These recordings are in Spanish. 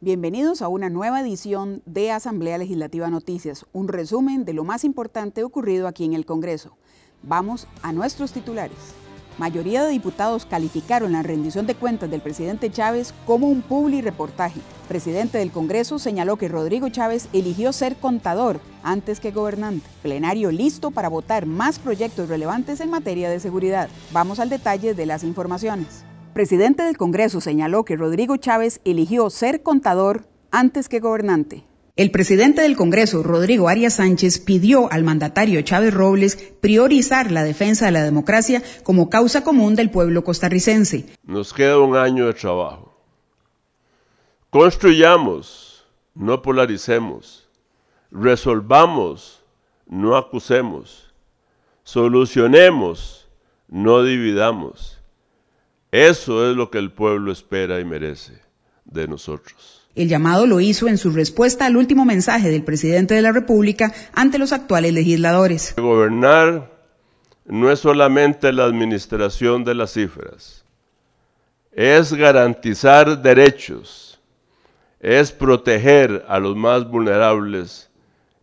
Bienvenidos a una nueva edición de Asamblea Legislativa Noticias, un resumen de lo más importante ocurrido aquí en el Congreso. Vamos a nuestros titulares. Mayoría de diputados calificaron la rendición de cuentas del presidente Chávez como un publireportaje. Presidente del Congreso señaló que Rodrigo Chávez eligió ser contador antes que gobernante. Plenario listo para votar más proyectos relevantes en materia de seguridad. Vamos al detalle de las informaciones. Presidente del Congreso señaló que Rodrigo Chávez eligió ser contador antes que gobernante. El presidente del Congreso, Rodrigo Arias Sánchez, pidió al mandatario Chávez Robles priorizar la defensa de la democracia como causa común del pueblo costarricense. Nos queda un año de trabajo. Construyamos, no polaricemos. Resolvamos, no acusemos. Solucionemos, no dividamos. Eso es lo que el pueblo espera y merece de nosotros. El llamado lo hizo en su respuesta al último mensaje del presidente de la República ante los actuales legisladores. Gobernar no es solamente la administración de las cifras, es garantizar derechos, es proteger a los más vulnerables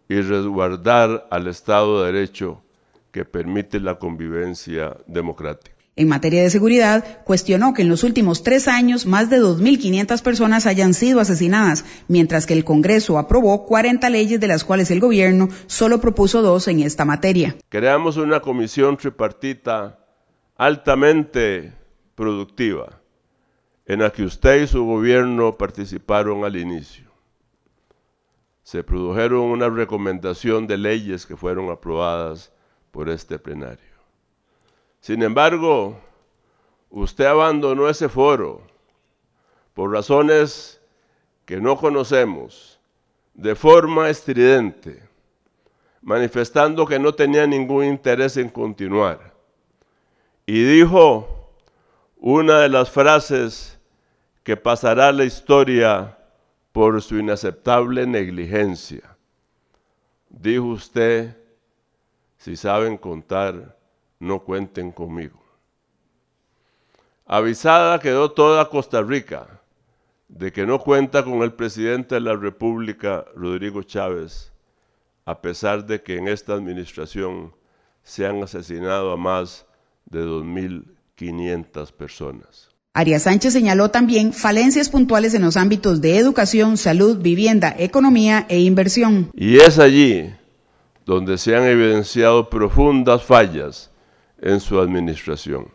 y resguardar al Estado de Derecho que permite la convivencia democrática. En materia de seguridad, cuestionó que en los últimos 3 años más de 2.500 personas hayan sido asesinadas, mientras que el Congreso aprobó 40 leyes de las cuales el gobierno solo propuso 2 en esta materia. Creamos una comisión tripartita altamente productiva, en la que usted y su gobierno participaron al inicio. Se produjeron una recomendación de leyes que fueron aprobadas por este plenario. Sin embargo, usted abandonó ese foro por razones que no conocemos, de forma estridente, manifestando que no tenía ningún interés en continuar. Y dijo una de las frases que pasará a la historia por su inaceptable negligencia. Dijo usted, si saben contar, no cuenten conmigo. Avisada quedó toda Costa Rica de que no cuenta con el presidente de la República, Rodrigo Chávez, a pesar de que en esta administración se han asesinado a más de 2.500 personas. Arias Sánchez señaló también falencias puntuales en los ámbitos de educación, salud, vivienda, economía e inversión. Y es allí donde se han evidenciado profundas fallas en su administración,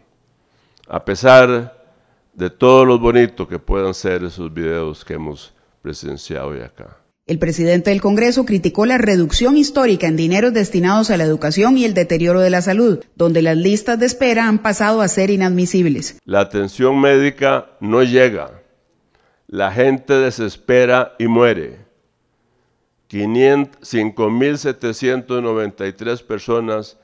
a pesar de todo lo bonito que puedan ser esos videos que hemos presenciado hoy acá. El presidente del Congreso criticó la reducción histórica en dineros destinados a la educación y el deterioro de la salud, donde las listas de espera han pasado a ser inadmisibles. La atención médica no llega, la gente desespera y muere. 5.793 personas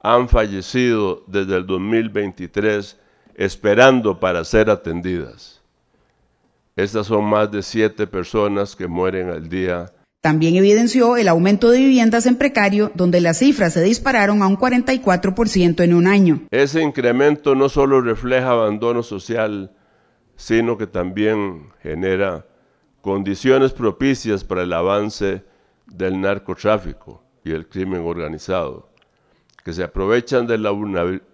han fallecido desde el 2023 esperando para ser atendidas. Estas son más de 7 personas que mueren al día. También evidenció el aumento de viviendas en precario, donde las cifras se dispararon a un 44% en un año. Ese incremento no solo refleja abandono social, sino que también genera condiciones propicias para el avance del narcotráfico y el crimen organizado, que se aprovechan de la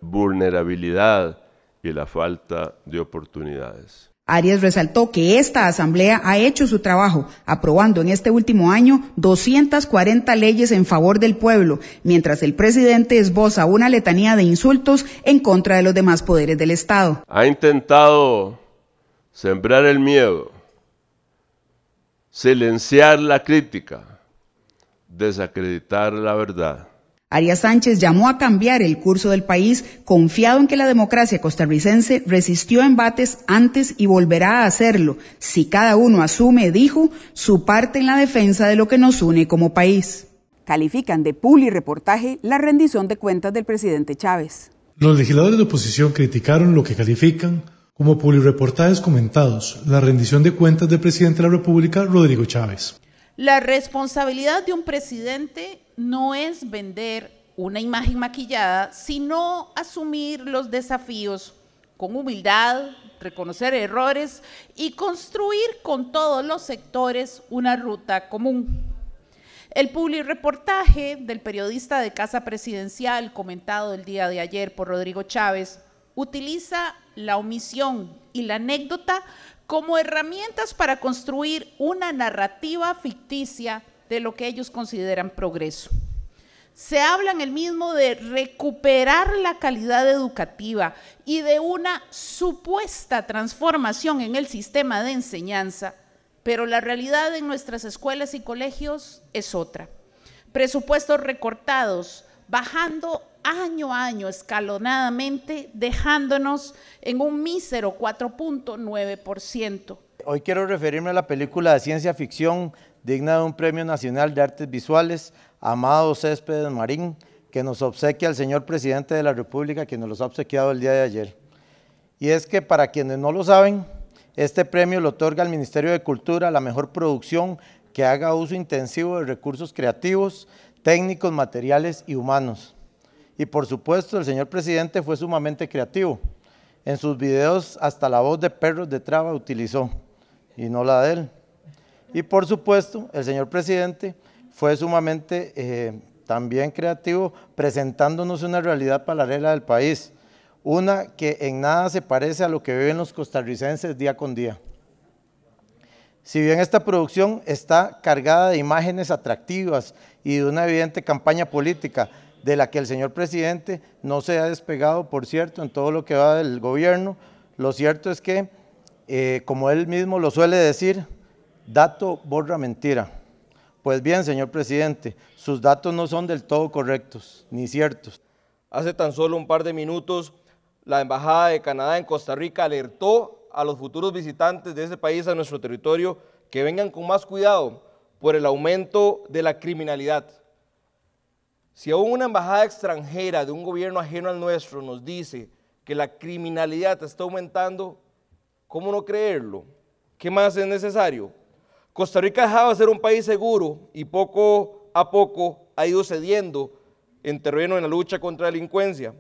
vulnerabilidad y la falta de oportunidades. Arias resaltó que esta asamblea ha hecho su trabajo, aprobando en este último año 240 leyes en favor del pueblo, mientras el presidente esboza una letanía de insultos en contra de los demás poderes del Estado. Ha intentado sembrar el miedo, silenciar la crítica, desacreditar la verdad. Arias Sánchez llamó a cambiar el curso del país, confiado en que la democracia costarricense resistió embates antes y volverá a hacerlo, si cada uno asume, dijo, su parte en la defensa de lo que nos une como país. Califican de publireportaje la rendición de cuentas del presidente Chávez. Los legisladores de oposición criticaron lo que califican como publireportajes comentados, la rendición de cuentas del presidente de la República, Rodrigo Chávez. La responsabilidad de un presidente no es vender una imagen maquillada, sino asumir los desafíos con humildad, reconocer errores y construir con todos los sectores una ruta común. El publireportaje del periodista de Casa Presidencial, comentado el día de ayer por Rodrigo Chávez, utiliza la omisión y la anécdota como herramientas para construir una narrativa ficticia de lo que ellos consideran progreso. Se habla en el mismo de recuperar la calidad educativa y de una supuesta transformación en el sistema de enseñanza, pero la realidad en nuestras escuelas y colegios es otra. Presupuestos recortados, bajando año a año escalonadamente, dejándonos en un mísero 4.9%. Hoy quiero referirme a la película de ciencia ficción digna de un Premio Nacional de Artes Visuales, Amado Céspedes Marín, que nos obsequia el señor Presidente de la República, que nos los ha obsequiado el día de ayer. Y es que, para quienes no lo saben, este premio lo otorga el Ministerio de Cultura a la mejor producción que haga uso intensivo de recursos creativos, técnicos, materiales y humanos. Y por supuesto, el señor Presidente fue sumamente creativo. En sus videos hasta la voz de perros de traba utilizó, y no la de él. Y por supuesto, el señor Presidente fue sumamente también creativo, presentándonos una realidad paralela del país, una que en nada se parece a lo que viven los costarricenses día con día. Si bien esta producción está cargada de imágenes atractivas y de una evidente campaña política, de la que el señor Presidente no se ha despegado, por cierto, en todo lo que va del gobierno, lo cierto es que, como él mismo lo suele decir, dato borra mentira. Pues bien, señor Presidente, sus datos no son del todo correctos, ni ciertos. Hace tan solo un par de minutos, la Embajada de Canadá en Costa Rica alertó a los futuros visitantes de ese país a nuestro territorio que vengan con más cuidado por el aumento de la criminalidad. Si aún una embajada extranjera de un gobierno ajeno al nuestro nos dice que la criminalidad está aumentando, ¿cómo no creerlo? ¿Qué más es necesario? Costa Rica ha dejado de ser un país seguro y poco a poco ha ido cediendo en terreno en la lucha contra la delincuencia.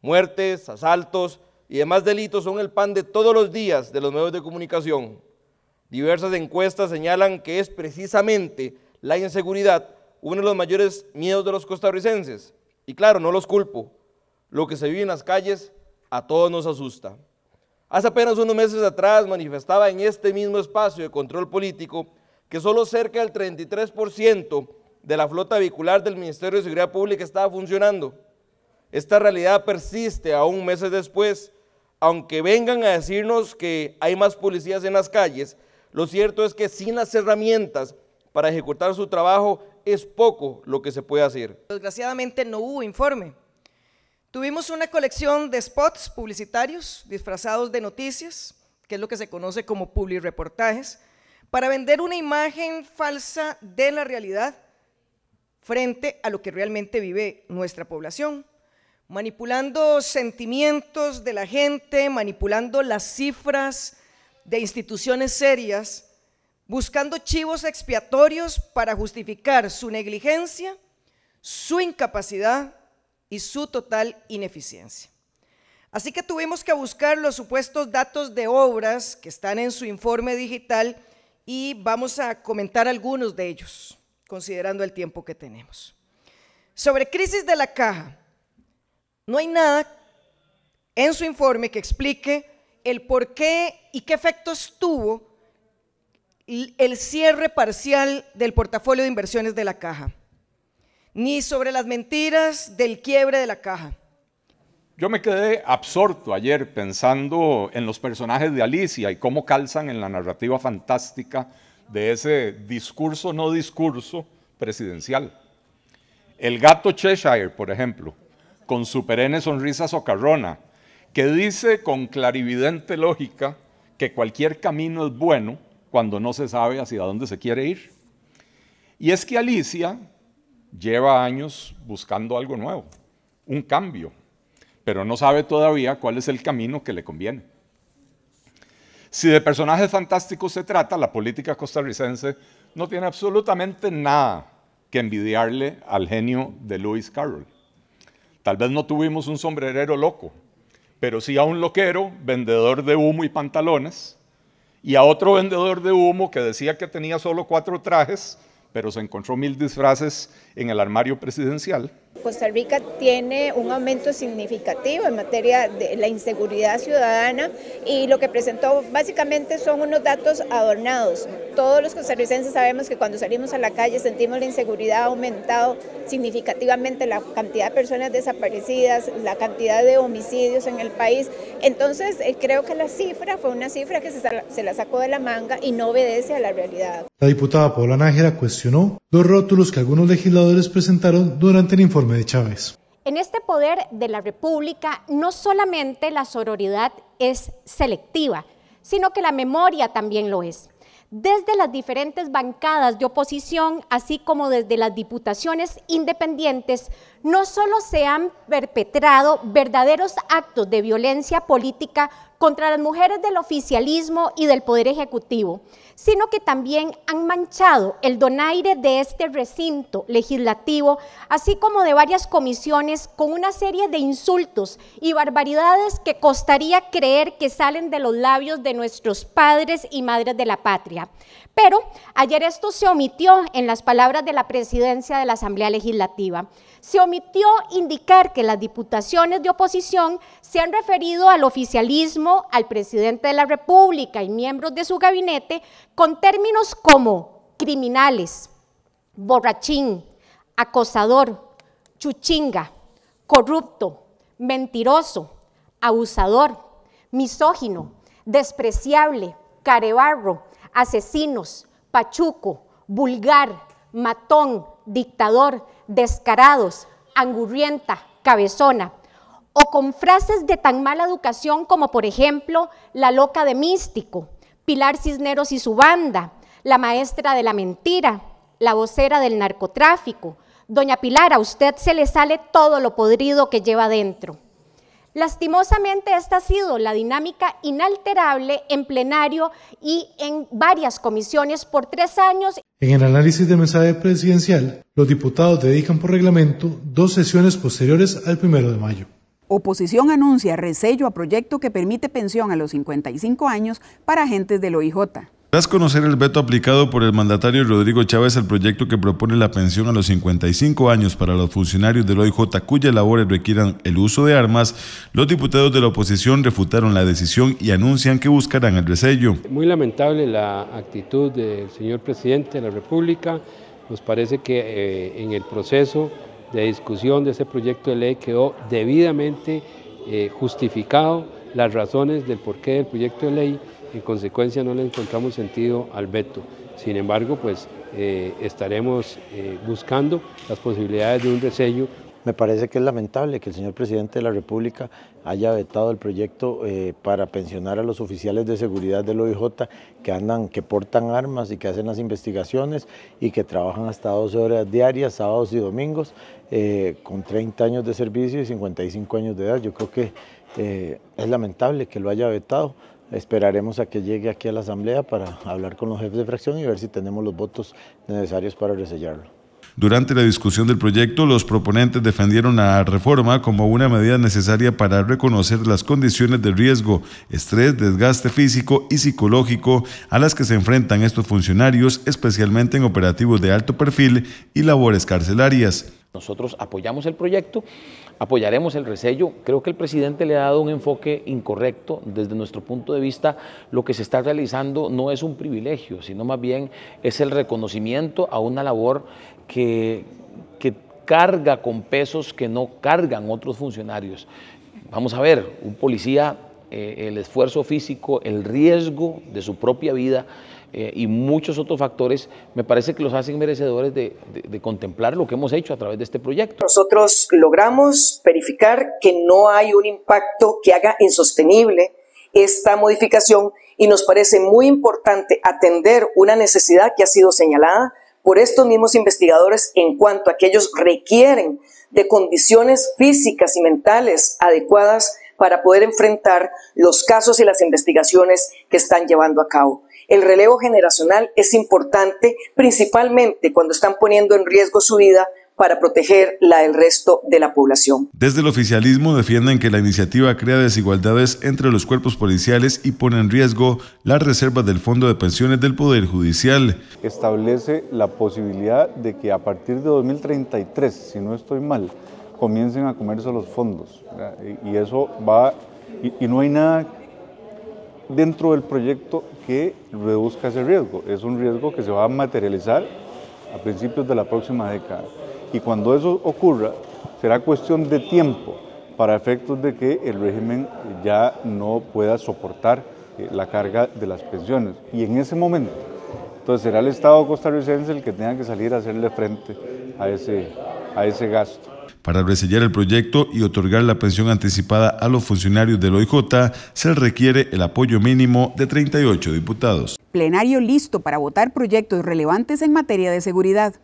Muertes, asaltos y demás delitos son el pan de todos los días de los medios de comunicación. Diversas encuestas señalan que es precisamente la inseguridad uno de los mayores miedos de los costarricenses. Y claro, no los culpo. Lo que se vive en las calles a todos nos asusta. Hace apenas unos meses atrás manifestaba en este mismo espacio de control político que solo cerca del 33% de la flota vehicular del Ministerio de Seguridad Pública estaba funcionando. Esta realidad persiste aún meses después. Aunque vengan a decirnos que hay más policías en las calles, lo cierto es que sin las herramientas para ejecutar su trabajo es poco lo que se puede hacer. Desgraciadamente no hubo informe. Tuvimos una colección de spots publicitarios disfrazados de noticias, que es lo que se conoce como publireportajes, para vender una imagen falsa de la realidad frente a lo que realmente vive nuestra población, manipulando sentimientos de la gente, manipulando las cifras de instituciones serias, buscando chivos expiatorios para justificar su negligencia, su incapacidad y su total ineficiencia. Así que tuvimos que buscar los supuestos datos de obras que están en su informe digital y vamos a comentar algunos de ellos, considerando el tiempo que tenemos. Sobre crisis de la caja, no hay nada en su informe que explique el por qué y qué efectos tuvo el cierre parcial del portafolio de inversiones de la caja, ni sobre las mentiras del quiebre de la caja. Yo me quedé absorto ayer pensando en los personajes de Alicia y cómo calzan en la narrativa fantástica de ese discurso no discurso presidencial. El gato Cheshire, por ejemplo, con su perenne sonrisa socarrona, que dice con clarividente lógica que cualquier camino es bueno cuando no se sabe hacia dónde se quiere ir. Y es que Alicia lleva años buscando algo nuevo, un cambio, pero no sabe todavía cuál es el camino que le conviene. Si de personajes fantásticos se trata, la política costarricense no tiene absolutamente nada que envidiarle al genio de Lewis Carroll. Tal vez no tuvimos un sombrerero loco, pero sí a un loquero, vendedor de humo y pantalones, y a otro vendedor de humo que decía que tenía solo 4 trajes, pero se encontró 1000 disfraces en el armario presidencial. Costa Rica tiene un aumento significativo en materia de la inseguridad ciudadana y lo que presentó básicamente son unos datos adornados. Todos los costarricenses sabemos que cuando salimos a la calle sentimos la inseguridad, ha aumentado significativamente la cantidad de personas desaparecidas, la cantidad de homicidios en el país. Entonces creo que la cifra fue una cifra que se la sacó de la manga y no obedece a la realidad. La diputada Paula Nájera cuestionó los rótulos que algunos legisladores presentaron durante el informe de Chávez. En este poder de la República no solamente la sororidad es selectiva, sino que la memoria también lo es. Desde las diferentes bancadas de oposición, así como desde las diputaciones independientes, no solo se han perpetrado verdaderos actos de violencia política contra las mujeres del oficialismo y del Poder Ejecutivo, sino que también han manchado el donaire de este recinto legislativo, así como de varias comisiones, con una serie de insultos y barbaridades que costaría creer que salen de los labios de nuestros padres y madres de la patria. Pero ayer esto se omitió en las palabras de la presidencia de la Asamblea Legislativa. Se omitió indicar que las diputaciones de oposición se han referido al oficialismo, al presidente de la República y miembros de su gabinete con términos como criminales, borrachín, acosador, chuchinga, corrupto, mentiroso, abusador, misógino, despreciable, carebarro, asesinos, pachuco, vulgar, matón, dictador, descarados, angurrienta, cabezona, o con frases de tan mala educación como por ejemplo, la loca de Místico, Pilar Cisneros y su banda, la maestra de la mentira, la vocera del narcotráfico. Doña Pilar, a usted se le sale todo lo podrido que lleva dentro. Lastimosamente esta ha sido la dinámica inalterable en plenario y en varias comisiones por 3 años. En el análisis del mensaje presidencial, los diputados dedican por reglamento 2 sesiones posteriores al 1 de mayo. Oposición anuncia resello a proyecto que permite pensión a los 55 años para agentes del OIJ. Tras conocer el veto aplicado por el mandatario Rodrigo Chávez al proyecto que propone la pensión a los 55 años para los funcionarios del OIJ cuyas labores requieran el uso de armas, los diputados de la oposición refutaron la decisión y anuncian que buscarán el resello. Muy lamentable la actitud del señor presidente de la República. Nos parece que en el proceso de discusión de ese proyecto de ley quedó debidamente justificado las razones del porqué del proyecto de ley. En consecuencia no le encontramos sentido al veto. Sin embargo, pues estaremos buscando las posibilidades de un resello. Me parece que es lamentable que el señor presidente de la República haya vetado el proyecto para pensionar a los oficiales de seguridad del OIJ que portan armas y que hacen las investigaciones y que trabajan hasta 12 horas diarias, sábados y domingos, con 30 años de servicio y 55 años de edad. Yo creo que es lamentable que lo haya vetado. Esperaremos a que llegue aquí a la Asamblea para hablar con los jefes de fracción y ver si tenemos los votos necesarios para resellarlo. Durante la discusión del proyecto, los proponentes defendieron la reforma como una medida necesaria para reconocer las condiciones de riesgo, estrés, desgaste físico y psicológico a las que se enfrentan estos funcionarios, especialmente en operativos de alto perfil y labores carcelarias. Nosotros apoyamos el proyecto, apoyaremos el resello. Creo que el presidente le ha dado un enfoque incorrecto. Desde nuestro punto de vista, lo que se está realizando no es un privilegio, sino más bien es el reconocimiento a una labor que carga con pesos que no cargan otros funcionarios. Vamos a ver, un policía, el esfuerzo físico, el riesgo de su propia vida y muchos otros factores, me parece que los hacen merecedores de contemplar lo que hemos hecho a través de este proyecto. Nosotros logramos verificar que no hay un impacto que haga insostenible esta modificación y nos parece muy importante atender una necesidad que ha sido señalada por estos mismos investigadores en cuanto a que ellos requieren de condiciones físicas y mentales adecuadas para poder enfrentar los casos y las investigaciones que están llevando a cabo. El relevo generacional es importante, principalmente cuando están poniendo en riesgo su vida para proteger la del resto de la población. Desde el oficialismo defienden que la iniciativa crea desigualdades entre los cuerpos policiales y pone en riesgo las reservas del Fondo de Pensiones del Poder Judicial. Establece la posibilidad de que a partir de 2033, si no estoy mal, comiencen a comerse los fondos, y eso va, y no hay nada dentro del proyecto que reduzca ese riesgo. Es un riesgo que se va a materializar a principios de la próxima década, y cuando eso ocurra será cuestión de tiempo para efectos de que el régimen ya no pueda soportar la carga de las pensiones, y en ese momento entonces será el Estado costarricense el que tenga que salir a hacerle frente a ese gasto. Para resellar el proyecto y otorgar la pensión anticipada a los funcionarios del OIJ, se requiere el apoyo mínimo de 38 diputados. Plenario listo para votar proyectos relevantes en materia de seguridad.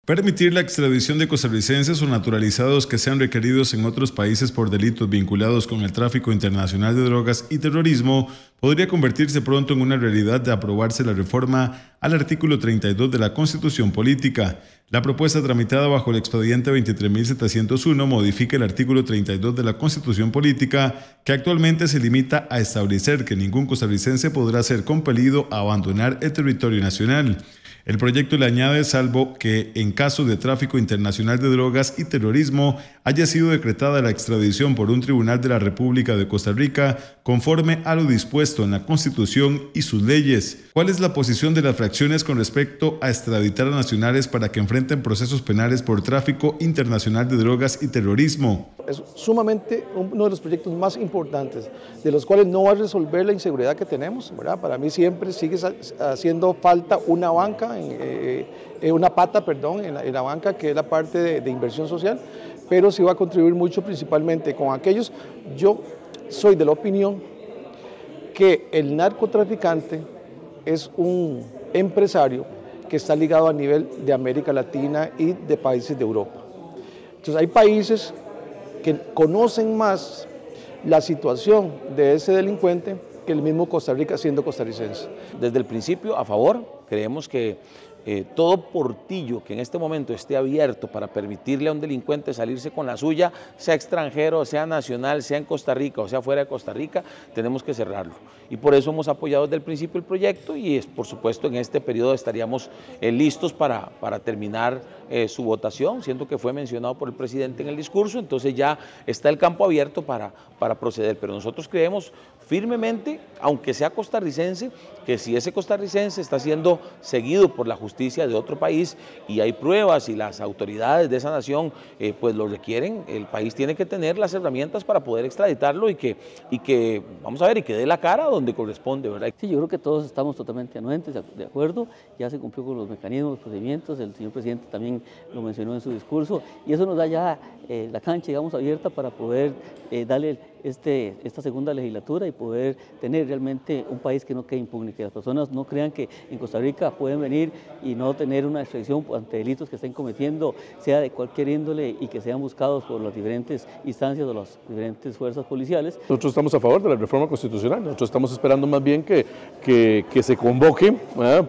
Permitir la extradición de costarricenses o naturalizados que sean requeridos en otros países por delitos vinculados con el tráfico internacional de drogas y terrorismo podría convertirse pronto en una realidad de aprobarse la reforma al artículo 32 de la Constitución Política. La propuesta tramitada bajo el expediente 23.701 modifica el artículo 32 de la Constitución Política, que actualmente se limita a establecer que ningún costarricense podrá ser compelido a abandonar el territorio nacional. El proyecto le añade, salvo que en caso de tráfico internacional de drogas y terrorismo haya sido decretada la extradición por un tribunal de la República de Costa Rica conforme a lo dispuesto en la Constitución y sus leyes. ¿Cuál es la posición de las fracciones con respecto a extraditar a nacionales para que enfrenten procesos penales por tráfico internacional de drogas y terrorismo? Es sumamente uno de los proyectos más importantes, de los cuales no va a resolver la inseguridad que tenemos, ¿verdad? Para mí siempre sigue haciendo falta una banca, una pata, en la banca, que es la parte de inversión social, pero sí va a contribuir mucho principalmente con aquellos. Yo soy de la opinión que el narcotraficante es un empresario que está ligado a nivel de América Latina y de países de Europa. Entonces hay países que conocen más la situación de ese delincuente que el mismo Costa Rica, siendo costarricense. Desde el principio, a favor, creemos que todo portillo que en este momento esté abierto para permitirle a un delincuente salirse con la suya, sea extranjero, sea nacional, sea en Costa Rica o sea fuera de Costa Rica, tenemos que cerrarlo. Y por eso hemos apoyado desde el principio el proyecto y por supuesto en este periodo estaríamos listos para terminar su votación. Siento que fue mencionado por el presidente en el discurso, entonces ya está el campo abierto para proceder. Pero nosotros creemos firmemente, aunque sea costarricense, que si ese costarricense está siendo seguido por la justicia de otro país y hay pruebas y las autoridades de esa nación pues lo requieren, el país tiene que tener las herramientas para poder extraditarlo y que vamos a ver, y que dé la cara donde corresponde, ¿verdad? Sí, yo creo que todos estamos totalmente anuentes, de acuerdo, ya se cumplió con los mecanismos, los procedimientos, el señor presidente también lo mencionó en su discurso, y eso nos da ya la cancha, digamos, abierta para poder darle esta segunda legislatura y poder tener realmente un país que no quede impune, que las personas no crean que en Costa Rica pueden venir y no tener una extradición ante delitos que estén cometiendo, sea de cualquier índole, y que sean buscados por las diferentes instancias o las diferentes fuerzas policiales. Nosotros estamos a favor de la reforma constitucional, nosotros estamos esperando más bien que se convoque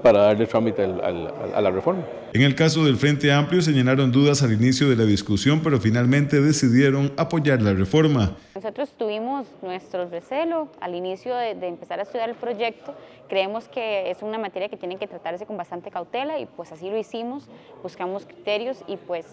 para darle trámite a la reforma. En el caso del Frente Amplio señalaron dudas al inicio de la discusión, pero finalmente decidieron apoyar la reforma. Nosotros tuvimos nuestro recelo al inicio de empezar a estudiar el proyecto. Creemos que es una materia que tiene que tratarse con bastante cautela y pues así lo hicimos, buscamos criterios y pues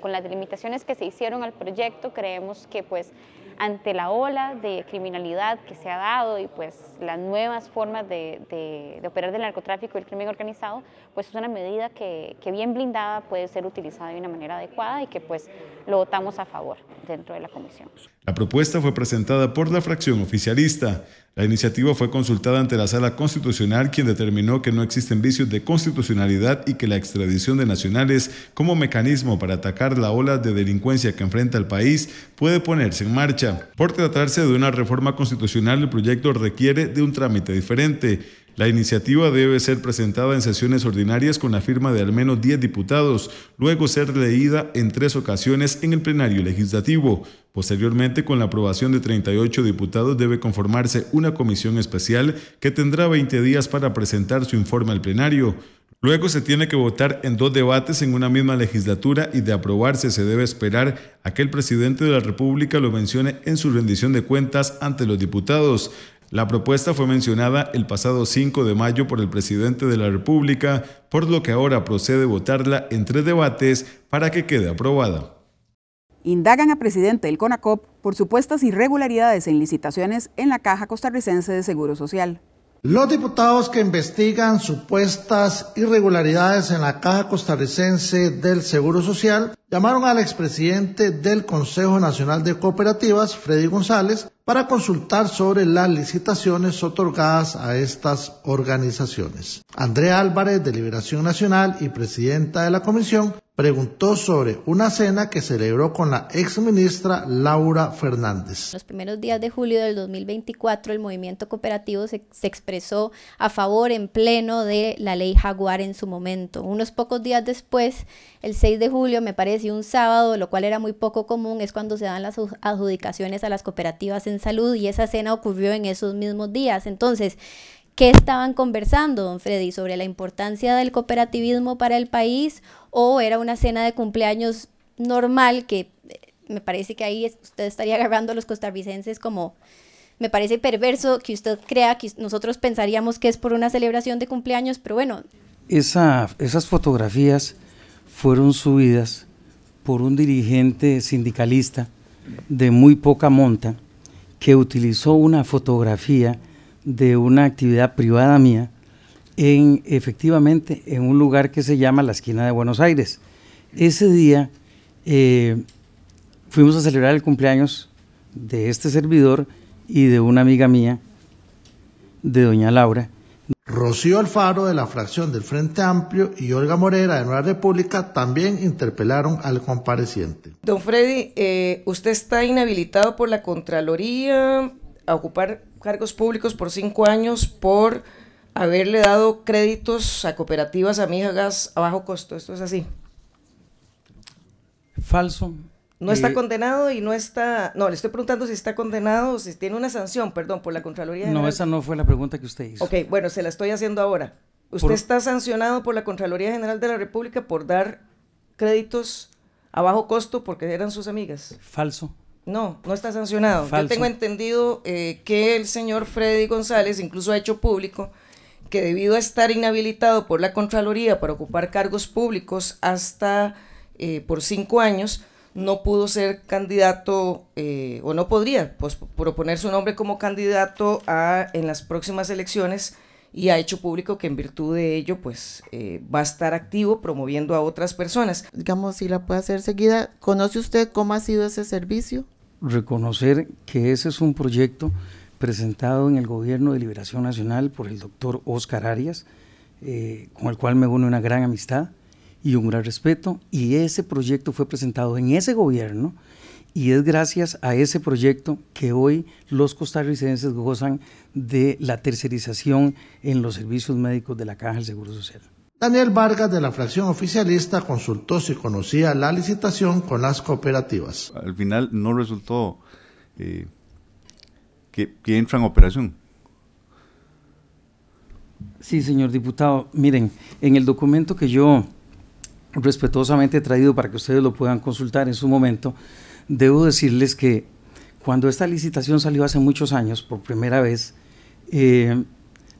con las delimitaciones que se hicieron al proyecto creemos que pues ante la ola de criminalidad que se ha dado y pues las nuevas formas de operar del narcotráfico y el crimen organizado, pues es una medida que bien blindada puede ser utilizada de una manera adecuada y que pues lo votamos a favor dentro de la comisión. La propuesta fue presentada por la fracción oficialista. La iniciativa fue consultada ante la Sala Constitucional, quien determinó que no existen vicios de constitucionalidad y que la extradición de nacionales como mecanismo para atacar la ola de delincuencia que enfrenta el país puede ponerse en marcha. Por tratarse de una reforma constitucional, el proyecto requiere de un trámite diferente. La iniciativa debe ser presentada en sesiones ordinarias con la firma de al menos 10 diputados, luego ser leída en 3 ocasiones en el plenario legislativo. Posteriormente, con la aprobación de 38 diputados, debe conformarse una comisión especial que tendrá 20 días para presentar su informe al plenario. Luego se tiene que votar en 2 debates en una misma legislatura y de aprobarse se debe esperar a que el presidente de la República lo mencione en su rendición de cuentas ante los diputados. La propuesta fue mencionada el pasado 5 de mayo por el presidente de la República, por lo que ahora procede votarla en 3 debates para que quede aprobada. Indagan a presidente del CONACOP por supuestas irregularidades en licitaciones en la Caja Costarricense de Seguro Social. Los diputados que investigan supuestas irregularidades en la Caja Costarricense del Seguro Social llamaron al expresidente del Consejo Nacional de Cooperativas, Freddy González, para consultar sobre las licitaciones otorgadas a estas organizaciones. Andrea Álvarez, de Liberación Nacional y presidenta de la comisión, preguntó sobre una cena que celebró con la exministra Laura Fernández. Los primeros días de julio del 2024, el movimiento cooperativo se expresó a favor en pleno de la ley Jaguar en su momento. Unos pocos días después, el 6 de julio, me parece un sábado, lo cual era muy poco común, es cuando se dan las adjudicaciones a las cooperativas en salud, y esa cena ocurrió en esos mismos días. Entonces, ¿qué estaban conversando, don Freddy? ¿Sobre la importancia del cooperativismo para el país? ¿O era una cena de cumpleaños normal que me parece que ahí usted estaría agarrando a los costarricenses como... Me parece perverso que usted crea que nosotros pensaríamos que es por una celebración de cumpleaños, pero bueno. Esas fotografías fueron subidas por un dirigente sindicalista de muy poca monta que utilizó una fotografía de una actividad privada mía efectivamente en un lugar que se llama la esquina de Buenos Aires. Ese día fuimos a celebrar el cumpleaños de este servidor y de una amiga mía, de doña Laura. Rocío Alfaro, de la fracción del Frente Amplio, y Olga Morera, de Nueva República, también interpelaron al compareciente. Don Freddy, usted está inhabilitado por la Contraloría a ocupar cargos públicos por 5 años por haberle dado créditos a cooperativas amigas a bajo costo. ¿Esto es así? Falso. No está condenado y no está... No, le estoy preguntando si está condenado o si tiene una sanción, perdón, por la Contraloría General. No, esa no fue la pregunta que usted hizo. Ok, bueno, se la estoy haciendo ahora. ¿Usted está sancionado por la Contraloría General de la República por dar créditos a bajo costo porque eran sus amigas? Falso. No, no está sancionado. Falso. Yo tengo entendido que el señor Freddy González incluso ha hecho público que debido a estar inhabilitado por la Contraloría para ocupar cargos públicos hasta por 5 años, no pudo ser candidato o no podría proponer su nombre como candidato en las próximas elecciones, y ha hecho público que en virtud de ello pues va a estar activo promoviendo a otras personas. Digamos, si la puede hacer seguida, ¿conoce usted cómo ha sido ese servicio? Reconocer que ese es un proyecto presentado en el Gobierno de Liberación Nacional por el doctor Oscar Arias, con el cual me une una gran amistad y un gran respeto, y ese proyecto fue presentado en ese gobierno, y es gracias a ese proyecto que hoy los costarricenses gozan de la tercerización en los servicios médicos de la Caja del Seguro Social. Daniel Vargas, de la fracción oficialista, consultó si conocía la licitación con las cooperativas. Al final no resultó que entra en operación. Sí, señor diputado, miren, en el documento que yo respetuosamente he traído para que ustedes lo puedan consultar en su momento, debo decirles que cuando esta licitación salió hace muchos años, por primera vez,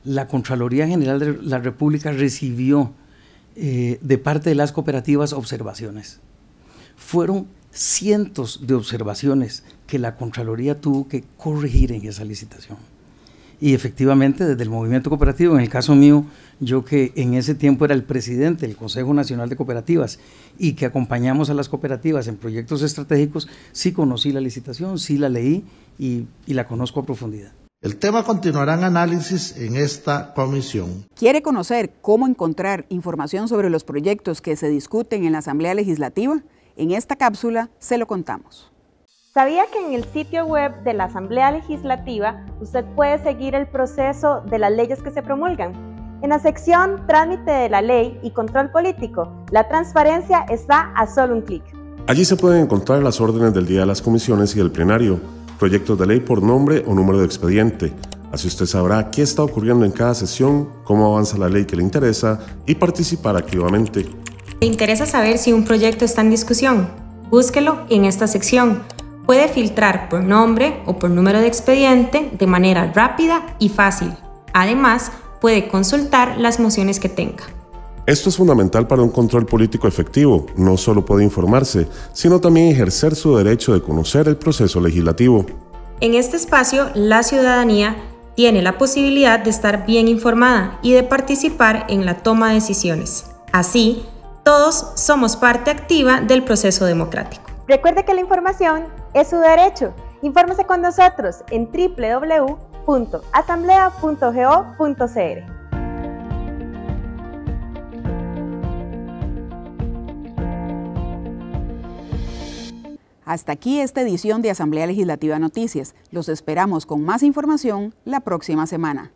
la Contraloría General de la República recibió de parte de las cooperativas observaciones. Fueron cientos de observaciones que la Contraloría tuvo que corregir en esa licitación. Y efectivamente, desde el movimiento cooperativo, en el caso mío, yo que en ese tiempo era el presidente del Consejo Nacional de Cooperativas y que acompañamos a las cooperativas en proyectos estratégicos, sí conocí la licitación, sí la leí y la conozco a profundidad. El tema continuará en análisis en esta comisión. ¿Quiere conocer cómo encontrar información sobre los proyectos que se discuten en la Asamblea Legislativa? En esta cápsula se lo contamos. ¿Sabía que en el sitio web de la Asamblea Legislativa usted puede seguir el proceso de las leyes que se promulgan? En la sección Trámite de la Ley y Control Político, la transparencia está a solo un clic. Allí se pueden encontrar las órdenes del día de las comisiones y del plenario, proyectos de ley por nombre o número de expediente, Así usted sabrá qué está ocurriendo en cada sesión, cómo avanza la ley que le interesa y participar activamente. ¿Te interesa saber si un proyecto está en discusión? Búsquelo en esta sección. Puede filtrar por nombre o por número de expediente de manera rápida y fácil. Además, puede consultar las mociones que tenga. Esto es fundamental para un control político efectivo. No solo puede informarse, sino también ejercer su derecho de conocer el proceso legislativo. En este espacio, la ciudadanía tiene la posibilidad de estar bien informada y de participar en la toma de decisiones. Así, todos somos parte activa del proceso democrático. Recuerde que la información es su derecho. Infórmese con nosotros en www.asamblea.go.cr. Hasta aquí esta edición de Asamblea Legislativa Noticias. Los esperamos con más información la próxima semana.